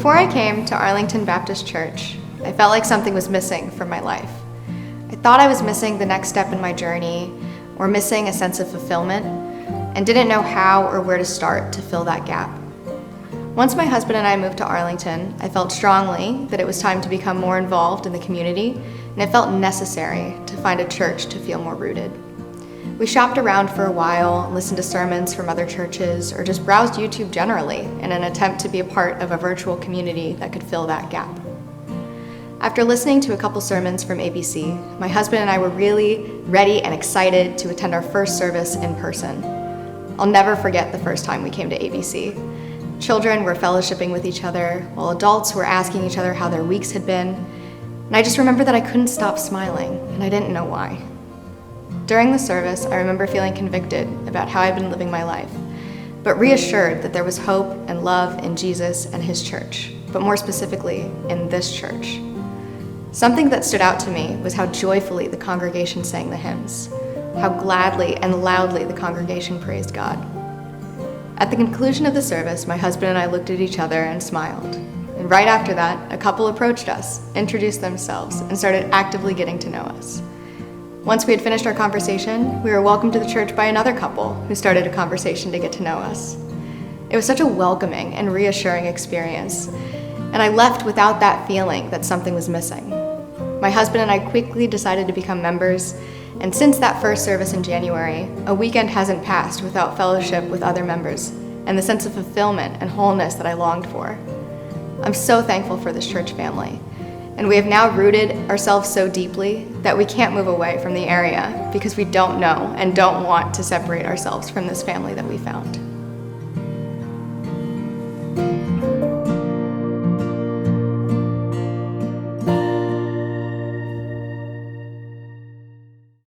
Before I came to Arlington Baptist Church, I felt like something was missing from my life. I thought I was missing the next step in my journey, or missing a sense of fulfillment, and didn't know how or where to start to fill that gap. Once my husband and I moved to Arlington, I felt strongly that it was time to become more involved in the community, and it felt necessary to find a church to feel more rooted. We shopped around for a while, listened to sermons from other churches, or just browsed YouTube generally in an attempt to be a part of a virtual community that could fill that gap. After listening to a couple sermons from ABC, my husband and I were really ready and excited to attend our first service in person. I'll never forget the first time we came to ABC. Children were fellowshipping with each other, while adults were asking each other how their weeks had been. And I just remember that I couldn't stop smiling, and I didn't know why. During the service, I remember feeling convicted about how I'd been living my life, but reassured that there was hope and love in Jesus and his church, but more specifically, in this church. Something that stood out to me was how joyfully the congregation sang the hymns, how gladly and loudly the congregation praised God. At the conclusion of the service, my husband and I looked at each other and smiled. And right after that, a couple approached us, introduced themselves, and started actively getting to know us. Once we had finished our conversation, we were welcomed to the church by another couple who started a conversation to get to know us. It was such a welcoming and reassuring experience, and I left without that feeling that something was missing. My husband and I quickly decided to become members, and since that first service in January, a weekend hasn't passed without fellowship with other members and the sense of fulfillment and wholeness that I longed for. I'm so thankful for this church family, and we have now rooted ourselves so deeply that we can't move away from the area because we don't know and don't want to separate ourselves from this family that we found.